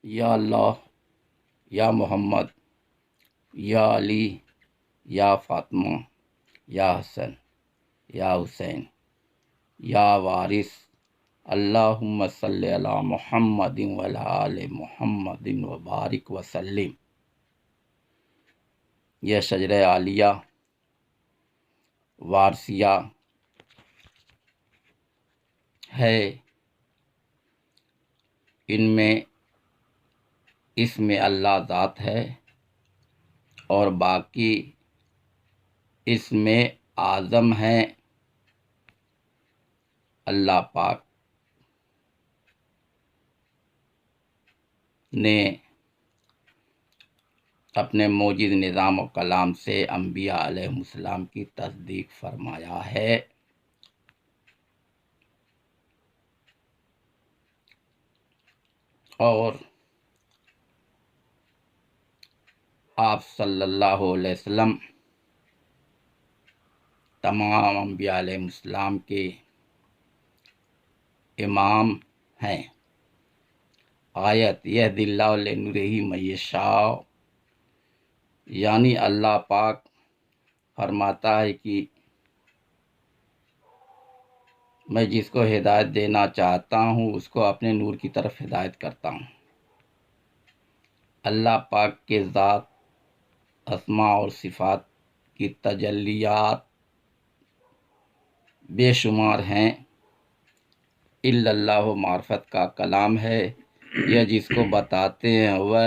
یا اللہ، یا محمد، یا علی، یا فاطمہ، یا حسن، یا حسین، یا وارث، اللہم صلی علی محمد وعلی آل محمد وبارک وسلم۔ یہ شجرہ عالیہ وارثیہ ہے، ان میں اسم اللہ ذات ہے اور باقی اسم اعظم ہیں اللہ پاک نے اپنے موجز نظام و کلام سے انبیاء علیہ السلام کی تصدیق فرمایا ہے۔ اور آپ صلی اللہ علیہ وسلم تمام انبیاء علیہ السلام کے امام ہیں۔ آیت یہدی اللہ لنورہ من یشاء، یعنی اللہ پاک فرماتا ہے کہ میں جس کو ہدایت دینا چاہتا ہوں اس کو اپنے نور کی طرف ہدایت کرتا ہوں۔ اللہ پاک کے ذات، اسماء اور صفات کی تجلیات بے شمار ہیں۔ الا اللہ معرفت کا کلام ہے، یہ جس کو بتاتے ہیں وہ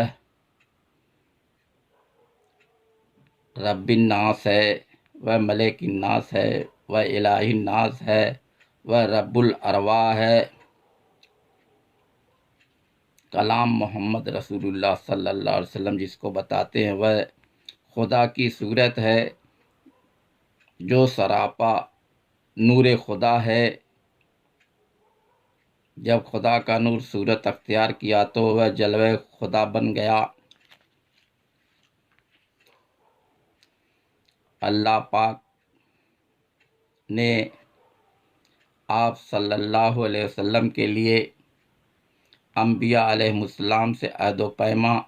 رب الناس ہے، وہ ملک الناس ہے، وہ الہ الناس ہے، وہ رب الارواح ہے۔ کلام محمد رسول اللہ صلی اللہ علیہ وسلم جس کو بتاتے ہیں وہ خدا کی صورت ہے، جو سراپا نور خدا ہے۔ جب خدا کا نور صورت اختیار کیا تو وہ جلوہ خدا بن گیا۔ اللہ پاک نے آپ صلی اللہ علیہ وسلم کے لیے انبیاء علیہ السلام سے عہد و پیمان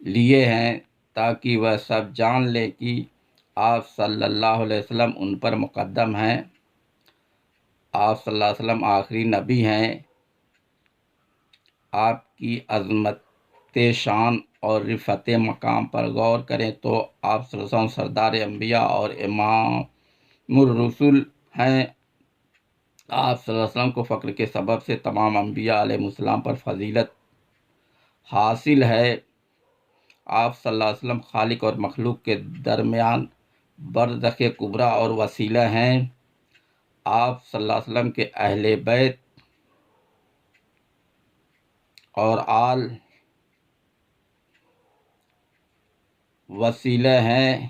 لیے ہیں تاکہ وہ سب جان لیں کہ آپ صلی اللہ علیہ وسلم ان پر مقدم ہیں۔ آپ صلی اللہ علیہ وسلم آخری نبی ہیں۔ آپ کی عظمت شان اور رفعت مقام پر غور کریں تو آپ صلی اللہ علیہ وسلم سردار انبیاء اور امام الرسل ہیں۔ آپ صلی اللہ علیہ وسلم کو فقر کے سبب سے تمام انبیاء علیہ السلام پر فضیلت حاصل ہے۔ آپ صلی اللہ علیہ وسلم خالق اور مخلوق کے درمیان برزخ کبریٰ اور وسیلہ ہیں۔ آپ صلی اللہ علیہ وسلم کے اہل بیت اور آل وسیلہ ہیں،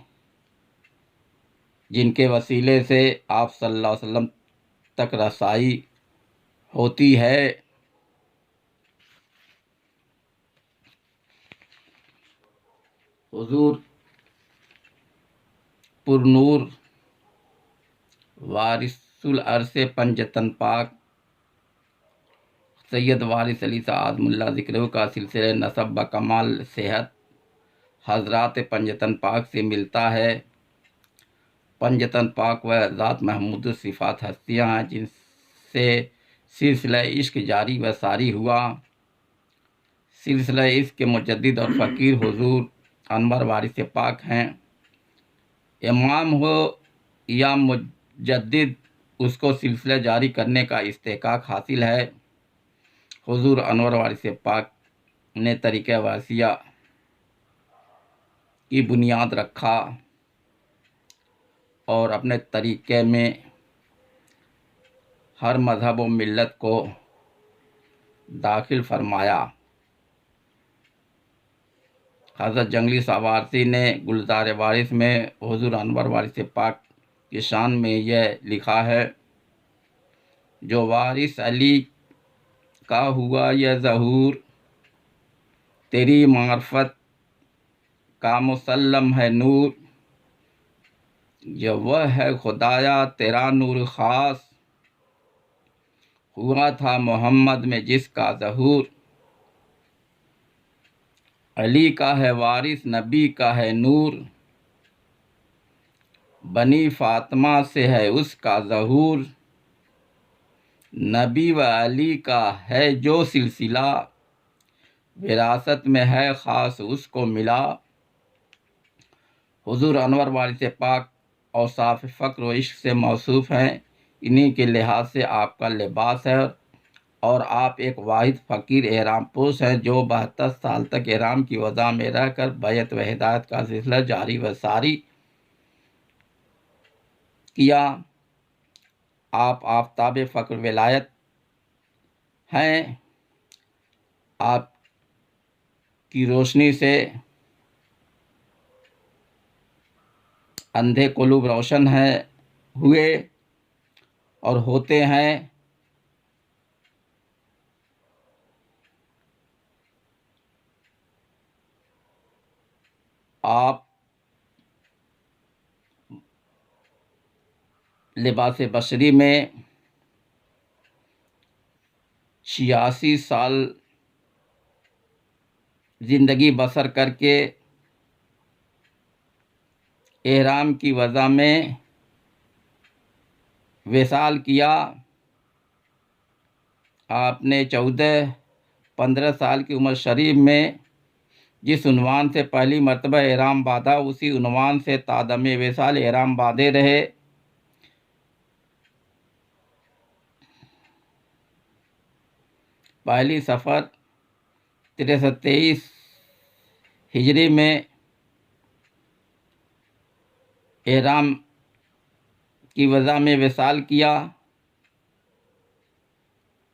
جن کے وسیلے سے آپ صلی اللہ علیہ وسلم تک رسائی ہوتی ہے۔ حضور پر نور وارث العرش پنجتن پاک سید وارث علی اعظم اللہ ذکرہ کا سلسلہ نسب بکمال صحت حضرات پنجتن پاک سے ملتا ہے۔ پنجتن پاک و ذات محمود صفات ہستیاں ہیں جن سے سلسلہ عشق جاری و ساری ہوا۔ سلسلہ عشق کے مجدد اور فقیر حضور انور وارث پاک ہیں۔ امام ہو یا مجدد، اس کو سلسلہ جاری کرنے کا استحقاق حاصل ہے۔ حضور انور وارث پاک نے طریقہ وارثیہ کی بنیاد رکھا اور اپنے طریقے میں ہر مذہب و ملت کو داخل فرمایا۔ حضرت جنگلی سوارسی نے گلزار وارث میں حضور انور وارث پاک کی شان میں یہ لکھا ہے: جو وارث علی کا ہوا یہ ظہور، تیری معرفت کا مسلم ہے نور، یہ وہ ہے خدایا تیرا نور خاص، ہوا تھا محمد میں جس کا ظہور، علی کا ہے وارث نبی کا ہے نور، بنی فاطمہ سے ہے اس کا ظہور، نبی و علی کا ہے جو سلسلہ، وراثت میں ہے خاص اس کو ملا۔ حضور انور وارث پاک اوصاف فقر و عشق سے موصوف ہیں، انہی کے لحاظ سے آپ کا لباس ہے، اور آپ ایک واحد فقیر احرام پوش ہیں جو 72 سال تک احرام کی وضع میں رہ کر بیعت و ہدایت کا سلسلہ جاری و ساری کیا۔ آپ آفتاب فقر ولایت ہیں، آپ کی روشنی سے اندھے قلوب روشن ہوئے اور ہوتے ہیں۔ آپ لباس بصری میں 86 سال زندگی بسر کر کے احرام کی وضع میں وصال کیا۔ آپ نے 14-15 سال کی عمر شریف میں جس عنوان سے پہلی مرتبہ احرام باندھا، اسی عنوان سے تادم وصال احرام باندھے رہے۔ پہلی سفر 6323 ہجری میں احرام کی وضع میں وصال کیا،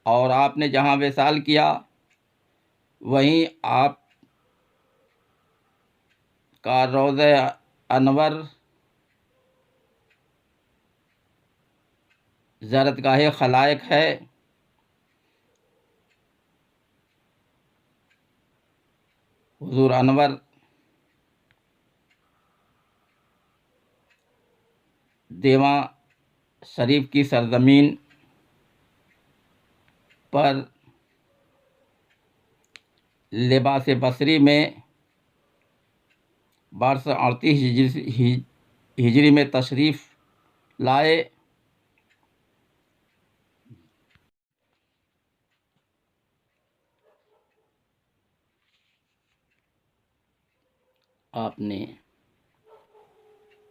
اور آپ نے جہاں وصال کیا وہیں آپ کا روضہ انور زیارتگاہ خلائق ہے۔ حضور انور دیواں شریف کی سرزمین پر لباس بصری میں 1238 ہجری میں تشریف لائے۔ آپ نے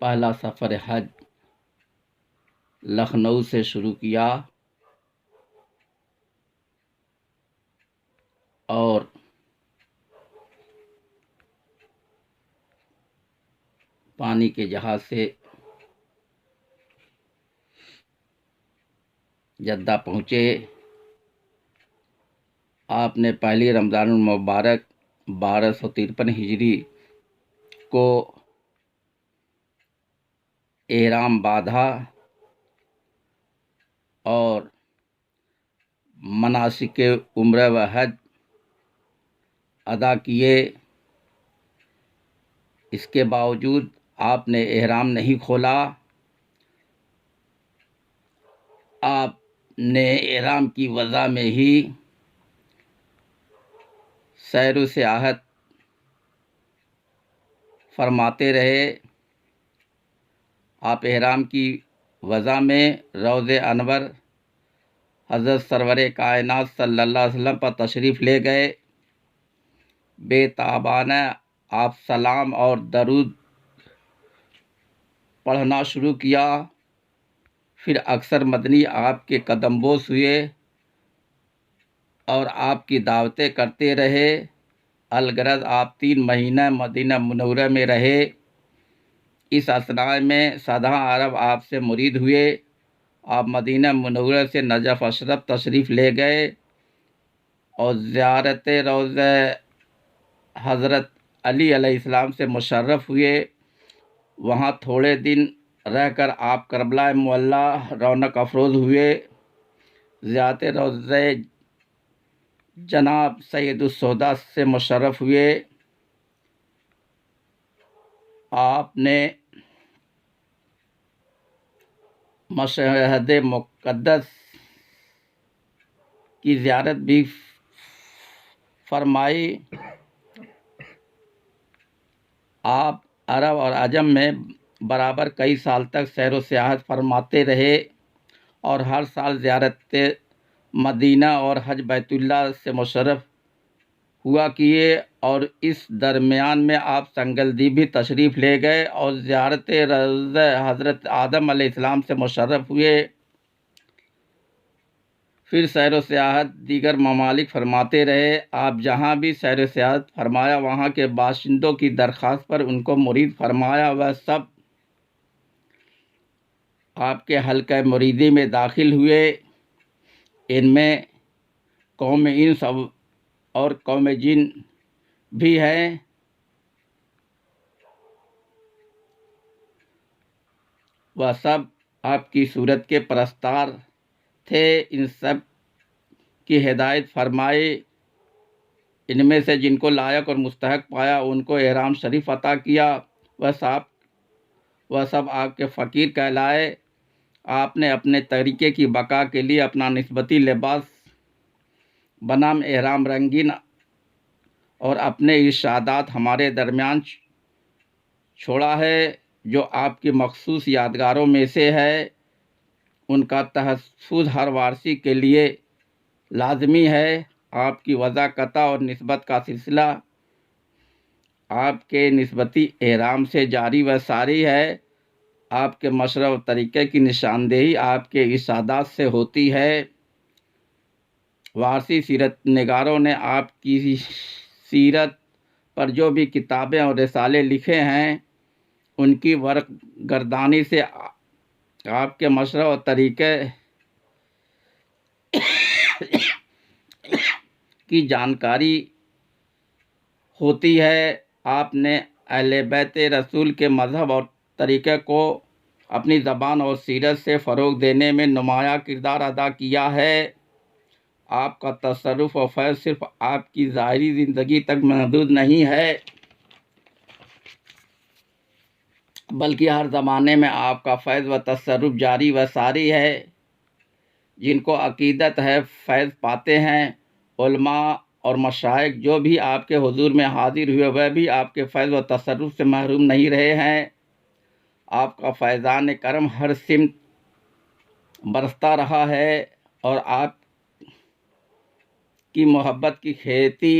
پہلا سفر حج لکھنؤ سے شروع کیا اور پانی کے جہاز سے جدہ پہنچے۔ آپ نے پہلی رمضان المبارک 1253 ہجری کو احرام باندھا اور مناسک عمرہ و حج ادا کیے۔ اس کے باوجود آپ نے احرام نہیں کھولا۔ آپ نے احرام کی وضع میں ہی سیر و سیاحت فرماتے رہے۔ آپ احرام کی وضع میں روض انور حضرت سرور کائنات صلی اللہ علیہ وسلم پر تشریف لے گئے۔ بے تابانہ آپ سلام اور درود پڑھنا شروع کیا، پھر اکثر مدنی آپ کے قدم بوس ہوئے اور آپ کی دعوتیں کرتے رہے۔ الغرض آپ 3 مہینہ مدینہ منورہ میں رہے۔ اس اثناء میں 17 عرب آپ سے مرید ہوئے۔ آپ مدینہ منورہ سے نجف اشرف تشریف لے گئے اور زیارت روضہ حضرت علی علیہ السلام سے مشرف ہوئے۔ وہاں تھوڑے دن رہ کر آپ کربلا معلیٰ رونق افروز ہوئے۔ زیارت روضہ جناب سید الشہداء سے مشرف ہوئے۔ آپ نے مشہد مقدس کی زیارت بھی فرمائی۔ آپ عرب اور عجم میں برابر کئی سال تک سیر و سیاحت فرماتے رہے اور ہر سال زیارت مدینہ اور حج بیت اللہ سے مشرف ہوا کیے، اور اس درمیان میں آپ سنگلدی بھی تشریف لے گئے اور زیارت روضہ حضرت آدم علیہ السلام سے مشرف ہوئے۔ پھر سیر و سیاحت دیگر ممالک فرماتے رہے۔ آپ جہاں بھی سیر و سیاحت فرمایا وہاں کے باشندوں کی درخواست پر ان کو مرید فرمایا۔ وہ سب آپ کے حلقہ مریدی میں داخل ہوئے۔ ان میں قوم انس اور قوم جن بھی ہیں۔ وہ سب آپ کی صورت کے پرستار تھے۔ ان سب کی ہدایت فرمائے۔ ان میں سے جن کو لائق اور مستحق پایا ان کو احرام شریف عطا کیا۔ وہ سب آپ کے فقیر کہلائے۔ آپ نے اپنے طریقے کی بقا کے لیے اپنا نسبتی لباس بنام احرام رنگین اور اپنے ارشادات ہمارے درمیان چھوڑا ہے، جو آپ کی مخصوص یادگاروں میں سے ہے۔ ان کا تحفظ ہر وارثی کے لیے لازمی ہے۔ آپ کی وضاحت اور نسبت کا سلسلہ آپ کے نسبتی احرام سے جاری و ساری ہے۔ آپ کے مشرع و طریقے کی نشاندہی آپ کے ارشادات سے ہوتی ہے۔ وارثی سیرت نگاروں نے آپ کی سیرت پر جو بھی کتابیں اور رسالے لکھے ہیں ان کی ورق گردانی سے آپ کے مشرع و طریقے کی جانکاری ہوتی ہے۔ آپ نے اہل بیت رسول کے مذہب اور طریقے کو اپنی زبان اور سیرت سے فروغ دینے میں نمایاں کردار ادا کیا ہے۔ آپ کا تصرف و فیض صرف آپ کی ظاہری زندگی تک محدود نہیں ہے، بلکہ ہر زمانے میں آپ کا فیض و تصرف جاری و ساری ہے۔ جن کو عقیدت ہے فیض پاتے ہیں۔ علماء اور مشائخ جو بھی آپ کے حضور میں حاضر ہوئے وہ بھی آپ کے فیض و تصرف سے محروم نہیں رہے ہیں۔ آپ کا فیضان کرم ہر سمت برستا رہا ہے اور آپ کی محبت کی کھیتی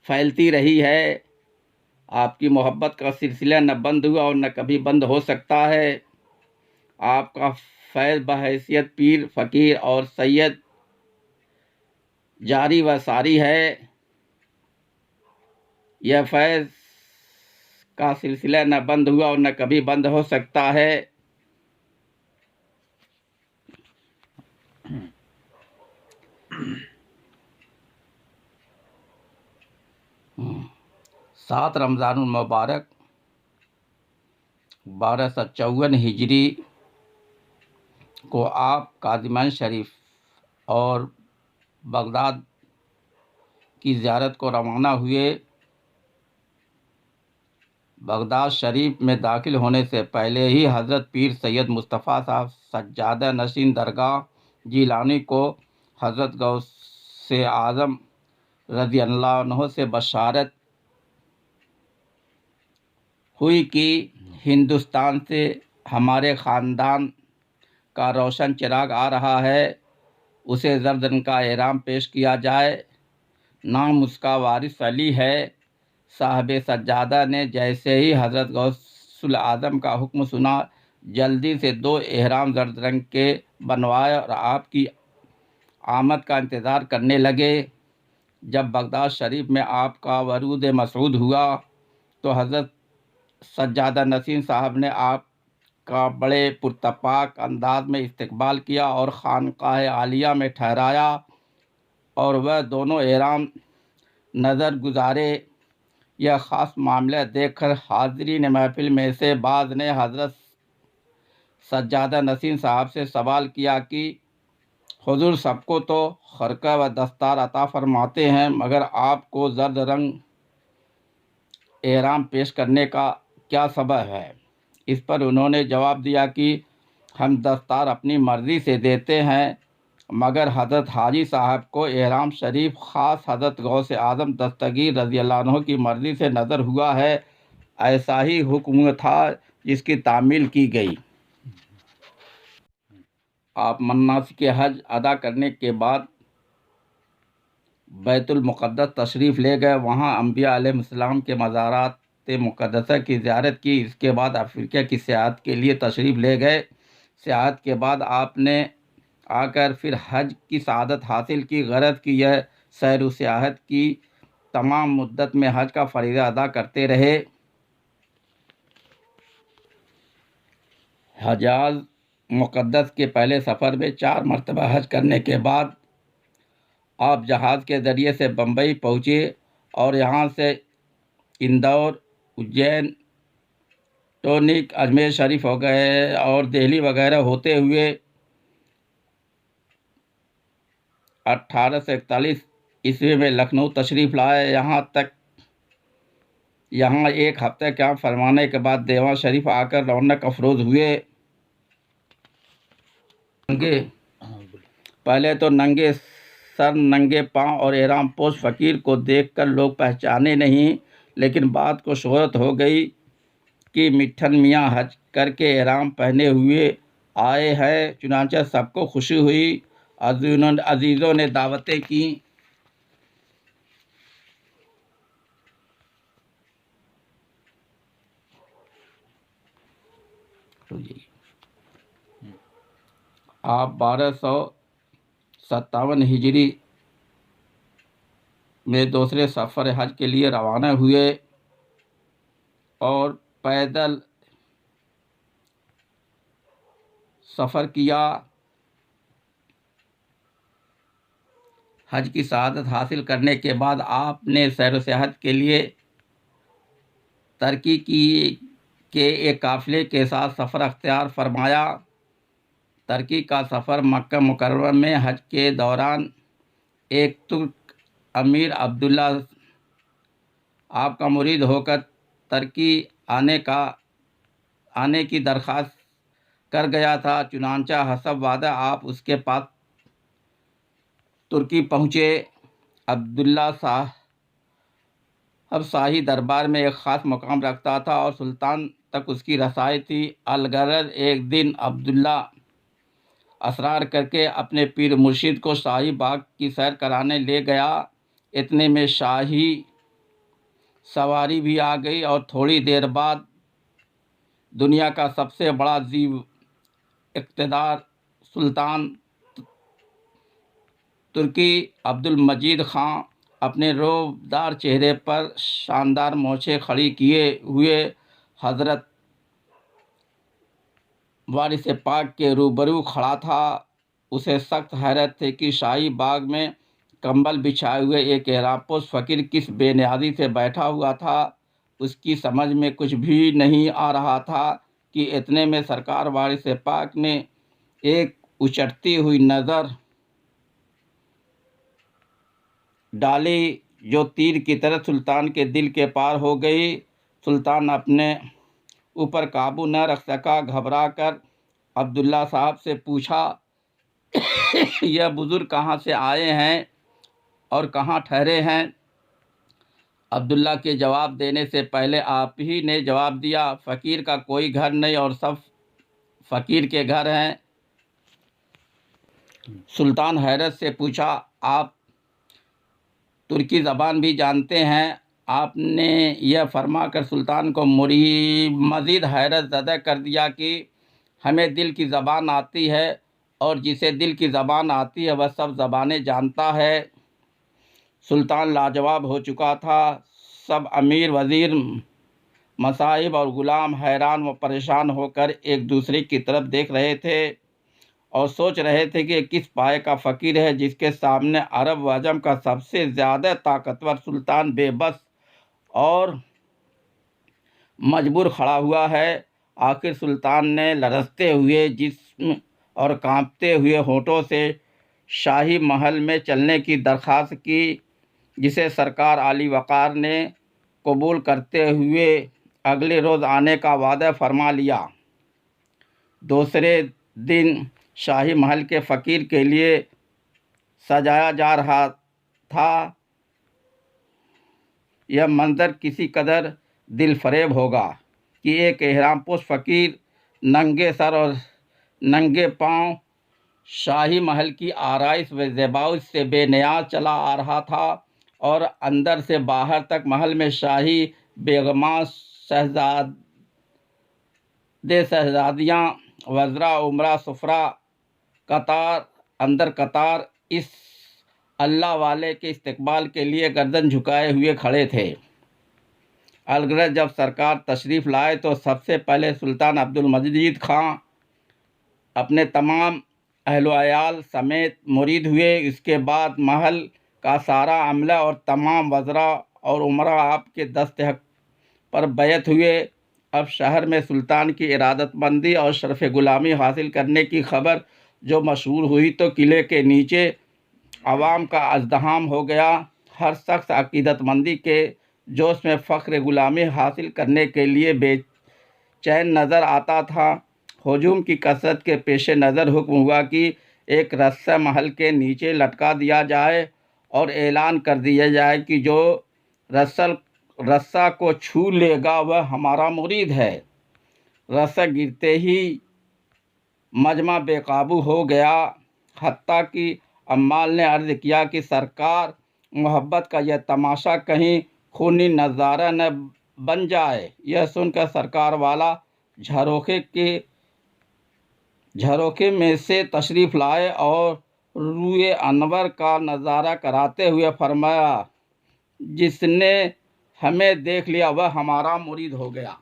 پھیلتی رہی ہے۔ آپ کی محبت کا سلسلہ نہ بند ہوا اور نہ کبھی بند ہو سکتا ہے۔ آپ کا فیض بحیثیت پیر، فقیر اور سید جاری و ساری ہے۔ یہ فیض کا سلسلہ نہ بند ہوا اور نہ کبھی بند ہو سکتا ہے۔ 7 رمضان المبارک 1254 ہجری کو آپ کاظمین شریف اور بغداد کی زیارت کو روانہ ہوئے۔ بغداد شریف میں داخل ہونے سے پہلے ہی حضرت پیر سید مصطفیٰ صاحب سجادہ نشین درگاہ جیلانی کو حضرت غوث اعظم رضی اللہ عنہ سے بشارت ہوئی کہ ہندوستان سے ہمارے خاندان کا روشن چراغ آ رہا ہے، اسے زرد رنگ کا احرام پیش کیا جائے۔ نام اس کا وارث علی ہے۔ صاحب سجادہ نے جیسے ہی حضرت غوث اعظم کا حکم سنا جلدی سے 2 احرام زرد رنگ کے بنوائے اور آپ کی آمد کا انتظار کرنے لگے۔ جب بغداد شریف میں آپ کا ورود مسعود ہوا تو حضرت سجادہ نشین صاحب نے آپ کا بڑے پرتپاک انداز میں استقبال کیا اور خانقاہ عالیہ میں ٹھہرایا، اور وہ دونوں احرام نظر گزارے۔ یہ خاص معاملہ دیکھ کر حاضرین محفل میں سے بعض نے حضرت سجادہ نشین صاحب سے سوال کیا کہ حضور سب کو تو خرقہ و دستار عطا فرماتے ہیں، مگر آپ کو زرد رنگ احرام پیش کرنے کا کیا سبب ہے؟ اس پر انہوں نے جواب دیا کہ ہم دستار اپنی مرضی سے دیتے ہیں، مگر حضرت حاجی صاحب کو احرام شریف خاص حضرت غوث اعظم دستگیر رضی اللہ عنہ کی مرضی سے نظر ہوا ہے۔ ایسا ہی حکم تھا جس کی تعمیل کی گئی۔ آپ مناسک حج ادا کرنے کے بعد بیت المقدس تشریف لے گئے، وہاں انبیاء علیہ السلام کے مزارات مقدسہ کی زیارت کی۔ اس کے بعد افریقہ کی سیاحت کے لیے تشریف لے گئے۔ سیاحت کے بعد آپ نے آ کر پھر حج کی سعادت حاصل کی۔ غرض کی یہ سیر و سیاحت کی تمام مدت میں حج کا فریضہ ادا کرتے رہے۔ حجاز مقدس کے پہلے سفر میں 4 مرتبہ حج کرنے کے بعد آپ جہاز کے ذریعے سے بمبئی پہنچے اور یہاں سے اندور، اجین، ٹونک، اجمیر شریف ہو گئے اور دہلی وغیرہ ہوتے ہوئے 1841 عیسوی میں لکھنؤ تشریف لائے۔ یہاں ایک ہفتہ قیام فرمانے کے بعد دیوان شریف آ کر رونق افروز ہوئے۔ پہلے تو ننگے سر، ننگے پاؤں اور احرام پوش فقیر کو دیکھ کر لوگ پہچانے نہیں، لیکن بعد کو شہرت ہو گئی کہ مٹھن میاں حج کر کے احرام پہنے ہوئے آئے ہیں۔ چنانچہ سب کو خوشی ہوئی، عزیزوں نے دعوتیں کیں۔ آپ 1257 ہجری میں دوسرے سفر حج کے لیے روانہ ہوئے اور پیدل سفر کیا۔ حج کی سعادت حاصل کرنے کے بعد آپ نے سیر و سیاحت کے لیے ترکی کے ایک قافلے کے ساتھ سفر اختیار فرمایا۔ ترکی کا سفر مکہ مکرمہ میں حج کے دوران ایک ترک امیر عبداللہ آپ کا مرید ہو کر ترکی آنے کی درخواست کر گیا تھا۔ چنانچہ حسب وعدہ آپ اس کے پاس ترکی پہنچے۔ عبداللہ اب شاہی دربار میں ایک خاص مقام رکھتا تھا اور سلطان تک اس کی رسائی تھی۔ الغرض ایک دن عبداللہ اصرار کر کے اپنے پیر مرشد کو شاہی باغ کی سیر کرانے لے گیا۔ اتنے میں شاہی سواری بھی آ گئی اور تھوڑی دیر بعد دنیا کا سب سے بڑا ذی اقتدار سلطان ترکی عبدالمجید خان اپنے رعبدار چہرے پر شاندار مونچھیں کھڑی کیے ہوئے حضرت وارث پاک کے روبرو کھڑا تھا۔ اسے سخت حیرت تھی کہ شاہی باغ میں کمبل بچھائے ہوئے ایک احرام پوش فقیر کس بے نیازی سے بیٹھا ہوا تھا۔ اس کی سمجھ میں کچھ بھی نہیں آ رہا تھا کہ اتنے میں سرکار وارث پاک نے ایک اچٹتی ہوئی نظر ڈالی جو تیر کی طرح سلطان کے دل کے پار ہو گئی۔ سلطان اپنے اوپر قابو نہ رکھ سکا، گھبرا کر عبداللہ صاحب سے پوچھا، یہ بزرگ کہاں سے آئے ہیں اور کہاں ٹھہرے ہیں؟ عبداللہ کے جواب دینے سے پہلے آپ ہی نے جواب دیا، فقیر کا کوئی گھر نہیں اور سب فقیر کے گھر ہیں۔ سلطان حیرت سے پوچھا، آپ ترکی زبان بھی جانتے ہیں؟ آپ نے یہ فرما کر سلطان کو مزید حیرت زدہ کر دیا کہ ہمیں دل کی زبان آتی ہے اور جسے دل کی زبان آتی ہے وہ سب زبانیں جانتا ہے۔ سلطان لاجواب ہو چکا تھا۔ سب امیر، وزیر، مصاحب اور غلام حیران و پریشان ہو کر ایک دوسرے کی طرف دیکھ رہے تھے اور سوچ رہے تھے کہ کس پائے کا فقیر ہے جس کے سامنے عرب و عجم کا سب سے زیادہ طاقتور سلطان بے بس اور مجبور کھڑا ہوا ہے۔ آخر سلطان نے لرزتے ہوئے جسم اور کانپتے ہوئے ہونٹوں سے شاہی محل میں چلنے کی درخواست کی، جسے سرکار عالی وقار نے قبول کرتے ہوئے اگلے روز آنے کا وعدہ فرما لیا۔ دوسرے دن شاہی محل کے فقیر کے لیے سجایا جا رہا تھا۔ یہ منظر کسی قدر دل فریب ہوگا کہ ایک احرام پوش فقیر ننگے سر اور ننگے پاؤں شاہی محل کی آرائش و زیبائش سے بے نیاز چلا آ رہا تھا، اور اندر سے باہر تک محل میں شاہی بیگماں، شہزادیاں، وزراء، امراء، سفراء قطار اندر قطار اس اللہ والے کے استقبال کے لیے گردن جھکائے ہوئے کھڑے تھے۔ الغرض جب سرکار تشریف لائے تو سب سے پہلے سلطان عبدالمجید خان اپنے تمام اہل و عیال سمیت مرید ہوئے۔ اس کے بعد محل کا سارا عملہ اور تمام وزراء اور امراء آپ کے دست حق پر بیعت ہوئے۔ اب شہر میں سلطان کی ارادت مندی اور شرف غلامی حاصل کرنے کی خبر جو مشہور ہوئی تو قلعے کے نیچے عوام کا ازدحام ہو گیا۔ ہر شخص عقیدت مندی کے جوش میں فخر غلامی حاصل کرنے کے لیے بے چین نظر آتا تھا۔ ہجوم کی کثرت کے پیش نظر حکم ہوا کہ ایک رسہ محل کے نیچے لٹکا دیا جائے اور اعلان کر دیا جائے کہ جو رسہ کو چھو لے گا وہ ہمارا مرید ہے۔ رسہ گرتے ہی مجمع بے قابو ہو گیا، حتیٰ کہ عمال نے عرض کیا کہ سرکار، محبت کا یہ تماشا کہیں خونی نظارہ نہ بن جائے۔ یہ سن کر سرکار والا جھروکے میں سے تشریف لائے اور روئے انور کا نظارہ کراتے ہوئے فرمایا، جس نے ہمیں دیکھ لیا وہ ہمارا مرید ہو گیا۔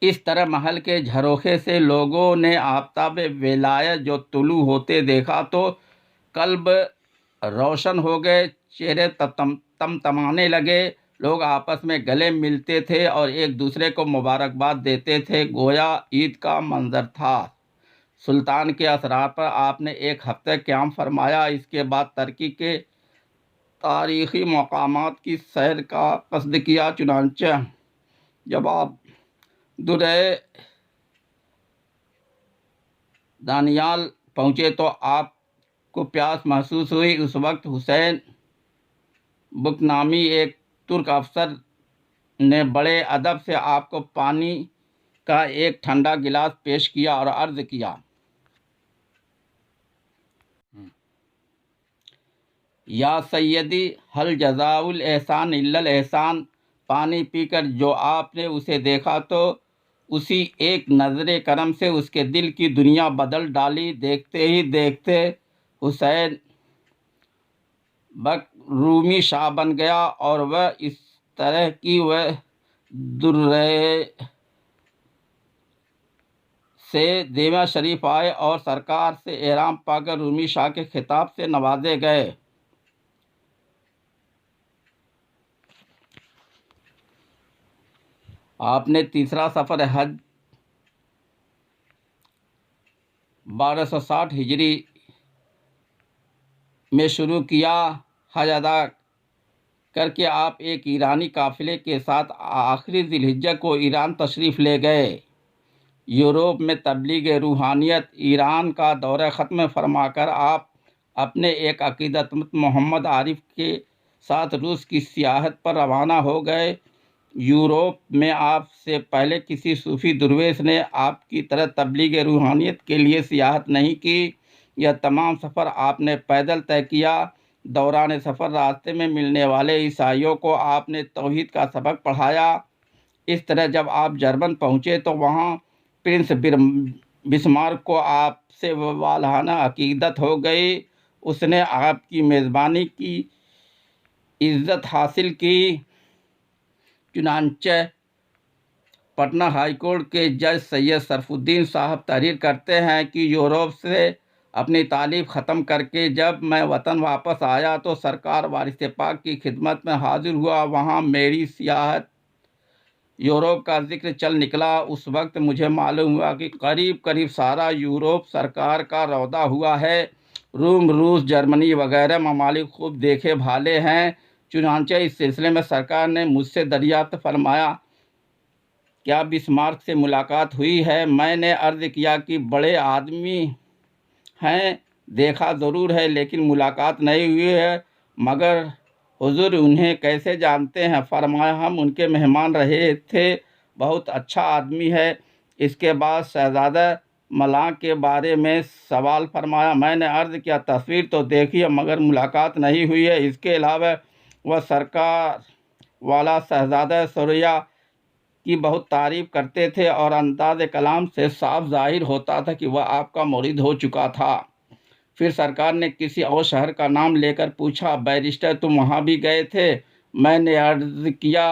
اس طرح محل کے جھروکے سے لوگوں نے آفتاب ولایت جو طلوع ہوتے دیکھا تو قلب روشن ہو گئے، چہرے تمتمانے لگے، لوگ آپس میں گلے ملتے تھے اور ایک دوسرے کو مبارکباد دیتے تھے، گویا عید کا منظر تھا۔ سلطان کے اسرار پر آپ نے ایک ہفتہ قیام فرمایا۔ اس کے بعد ترکی کے تاریخی مقامات کی سیر کا قصد کیا۔ چنانچہ جب آپ درہ دانیال پہنچے تو آپ کو پیاس محسوس ہوئی۔ اس وقت حسین بک نامی ایک ترک افسر نے بڑے ادب سے آپ کو پانی کا ایک ٹھنڈا گلاس پیش کیا اور عرض کیا، یا سیدی، هل جزاء الاحسان الا الاحسان۔ پانی پی کر جو آپ نے اسے دیکھا تو اسی ایک نظر کرم سے اس کے دل کی دنیا بدل ڈالی۔ دیکھتے ہی دیکھتے حسین بک رومی شاہ بن گیا، اور وہ اس طرح کی وہ درے سے دیوہ شریف آئے اور سرکار سے احرام پا کر رومی شاہ کے خطاب سے نوازے گئے۔ آپ نے تیسرا سفر حج 1260 ہجری میں شروع کیا۔ حج ادا کر کے آپ ایک ایرانی قافلے کے ساتھ آخری ذی الحجہ کو ایران تشریف لے گئے۔ یورپ میں تبلیغ روحانیت ایران کا دورہ ختم فرما کر آپ اپنے ایک عقیدت مند محمد عارف کے ساتھ روس کی سیاحت پر روانہ ہو گئے۔ یورپ میں آپ سے پہلے کسی صوفی درویش نے آپ کی طرح تبلیغ روحانیت کے لیے سیاحت نہیں کی۔ یہ تمام سفر آپ نے پیدل طے کیا۔ دوران سفر راستے میں ملنے والے عیسائیوں کو آپ نے توحید کا سبق پڑھایا۔ اس طرح جب آپ جرمن پہنچے تو وہاں پرنس بسمارک کو آپ سے والہانہ عقیدت ہو گئی۔ اس نے آپ کی میزبانی کی عزت حاصل کی۔ چنانچہ پٹنہ ہائی کورٹ کے جج سید شرف الدین صاحب تحریر کرتے ہیں کہ یورپ سے اپنی تعلیم ختم کر کے جب میں وطن واپس آیا تو سرکار وارث پاک کی خدمت میں حاضر ہوا۔ وہاں میری سیاحت یورپ کا ذکر چل نکلا۔ اس وقت مجھے معلوم ہوا کہ قریب سارا یورپ سرکار کا روضہ ہوا ہے۔ روم، روس، جرمنی وغیرہ ممالک خوب دیکھے بھالے ہیں۔ چنانچہ اس سلسلے میں سرکار نے مجھ سے دریافت فرمایا، کیا بسمارک سے ملاقات ہوئی ہے؟ میں نے عرض کیا کہ بڑے آدمی ہیں، دیکھا ضرور ہے لیکن ملاقات نہیں ہوئی ہے، مگر حضور انہیں کیسے جانتے ہیں؟ فرمایا ہم ان کے مہمان رہے تھے، بہت اچھا آدمی ہے۔ اس کے بعد شہزادہ ملاں کے بارے میں سوال فرمایا۔ میں نے عرض کیا تصویر تو دیکھی ہے مگر ملاقات نہیں ہوئی ہے۔ اس کے علاوہ وہ سرکار والا شہزادہ سوریا کی بہت تعریف کرتے تھے اور انداز کلام سے صاف ظاہر ہوتا تھا کہ وہ آپ کا مرید ہو چکا تھا۔ پھر سرکار نے کسی اور شہر کا نام لے کر پوچھا، بیرسٹر تم وہاں بھی گئے تھے؟ میں نے عرض کیا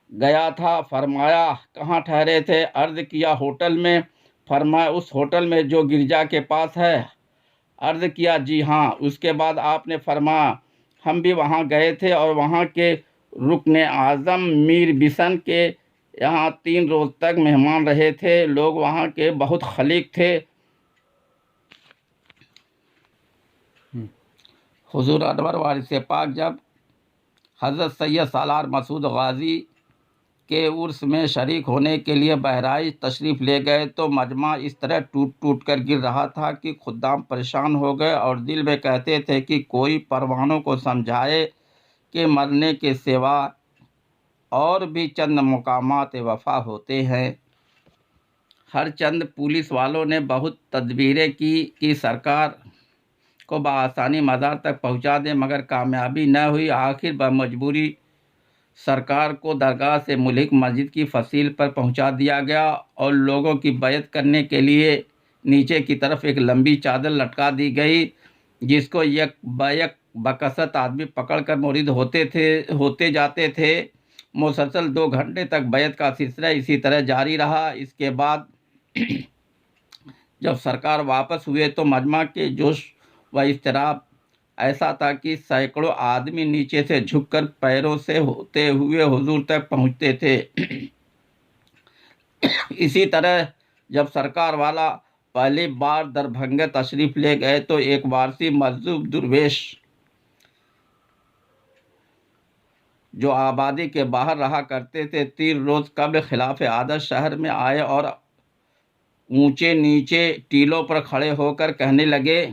گیا تھا۔ فرمایا کہاں ٹھہرے تھے؟ عرض کیا ہوٹل میں۔ فرمایا اس ہوٹل میں جو گرجا کے پاس ہے؟ عرض کیا جی ہاں۔ اس کے بعد آپ نے فرمایا ہم بھی وہاں گئے تھے اور وہاں کے رکن اعظم میر بسن کے یہاں 3 روز تک مہمان رہے تھے۔ لوگ وہاں کے بہت خلیق تھے۔ حضور انور وارث پاک جب حضرت سید سالار مسعود غازی کے عرس میں شریک ہونے کے لیے بہرائچ تشریف لے گئے تو مجمع اس طرح ٹوٹ ٹوٹ کر گر رہا تھا کہ خدام پریشان ہو گئے اور دل میں کہتے تھے کہ کوئی پروانوں کو سمجھائے کہ مرنے کے سوا اور بھی چند مقامات وفا ہوتے ہیں۔ ہر چند پولیس والوں نے بہت تدبیریں کی کہ سرکار کو بآسانی مزار تک پہنچا دیں مگر کامیابی نہ ہوئی۔ آخر بمجبوری سرکار کو درگاہ سے ملحق مسجد کی فصیل پر پہنچا دیا گیا اور لوگوں کی بیعت کرنے کے لیے نیچے کی طرف ایک لمبی چادر لٹکا دی گئی جس کو یک بیک بکثرت آدمی پکڑ کر مرید ہوتے جاتے تھے۔ مسلسل 2 گھنٹے تک بیعت کا سلسلہ اسی طرح جاری رہا۔ اس کے بعد جب سرکار واپس ہوئے تو مجمع کے جوش و اضطراب ایسا تھا کہ سینکڑوں آدمی نیچے سے جھک کر پیروں سے ہوتے ہوئے حضور تک پہنچتے تھے۔ اسی طرح جب سرکار والا پہلی بار دربھنگہ تشریف لے گئے تو ایک وارثی مجذوب درویش جو آبادی کے باہر رہا کرتے تھے 3 روز قبل خلاف عادت شہر میں آئے اور اونچے نیچے ٹیلوں پر کھڑے ہو کر کہنے لگے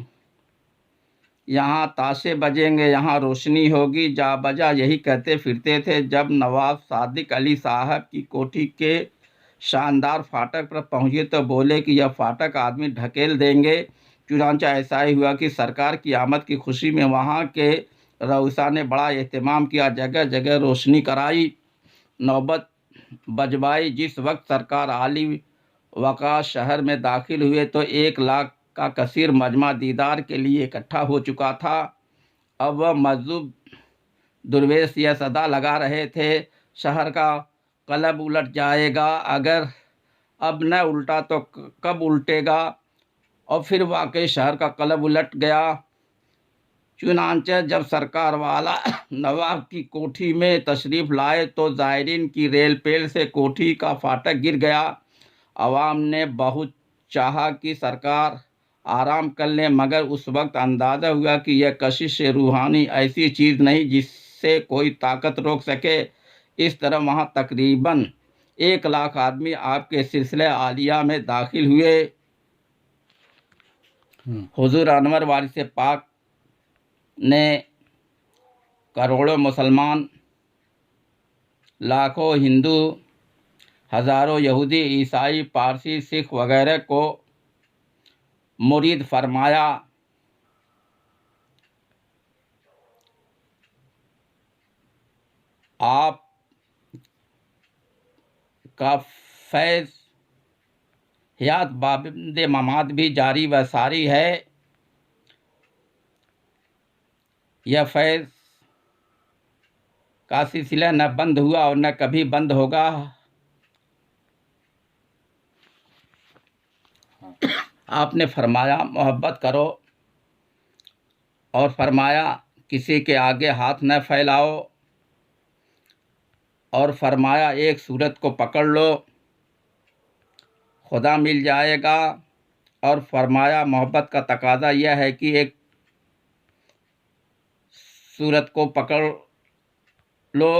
یہاں تاشے بجیں گے، یہاں روشنی ہوگی، جا بجا یہی کہتے پھرتے تھے۔ جب نواب صادق علی صاحب کی کوٹھی کے شاندار فاٹک پر پہنچے تو بولے کہ یہ فاٹک آدمی ڈھکیل دیں گے۔ چنانچہ ایسا ہی ہوا کہ سرکار کی آمد کی خوشی میں وہاں کے رؤسا نے بڑا اہتمام کیا، جگہ جگہ روشنی کرائی، نوبت بجوائی۔ جس وقت سرکار عالی وقار شہر میں داخل ہوئے تو 1 لاکھ کا کثیر مجمع دیدار کے لیے اکٹھا ہو چکا تھا۔ اب وہ مجذوب درویش یہ صدا لگا رہے تھے شہر کا قلب الٹ جائے گا، اگر اب نہ الٹا تو کب الٹے گا؟ اور پھر واقعی شہر کا قلب الٹ گیا۔ چنانچہ جب سرکار والا نواب کی کوٹھی میں تشریف لائے تو زائرین کی ریل پیل سے کوٹھی کا فاٹک گر گیا۔ عوام نے بہت چاہا کہ سرکار آرام کر لیں مگر اس وقت اندازہ ہوا کہ یہ کشش روحانی ایسی چیز نہیں جس سے کوئی طاقت روک سکے۔ اس طرح وہاں تقریباً 1 لاکھ آدمی آپ کے سلسلہ عالیہ میں داخل ہوئے۔ حضور انور وارث پاک نے کروڑوں مسلمان، لاکھوں ہندو، ہزاروں یہودی، عیسائی، پارسی، سکھ وغیرہ کو مرید فرمایا۔ آپ کا فیض حیات بابند ممات بھی جاری و ساری ہے۔ یہ فیض کا سلسلہ نہ بند ہوا اور نہ کبھی بند ہوگا۔ آپ نے فرمایا محبت کرو اور فرمایا کسی کے آگے ہاتھ نہ پھیلاؤ، اور فرمایا ایک صورت کو پکڑ لو خدا مل جائے گا، اور فرمایا محبت کا تقاضا یہ ہے کہ ایک صورت کو پکڑ لو،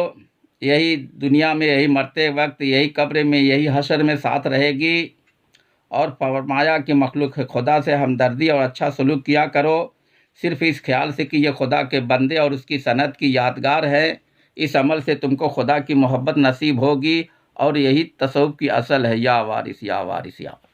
یہی دنیا میں، یہی مرتے وقت، یہی قبر میں، یہی حشر میں ساتھ رہے گی، اور فرمایا کہ مخلوق خدا سے ہمدردی اور اچھا سلوک کیا کرو، صرف اس خیال سے کہ یہ خدا کے بندے اور اس کی صنعت کی یادگار ہے۔ اس عمل سے تم کو خدا کی محبت نصیب ہوگی، اور یہی تصوف کی اصل ہے۔ یا وارث یا وارث یا وارث۔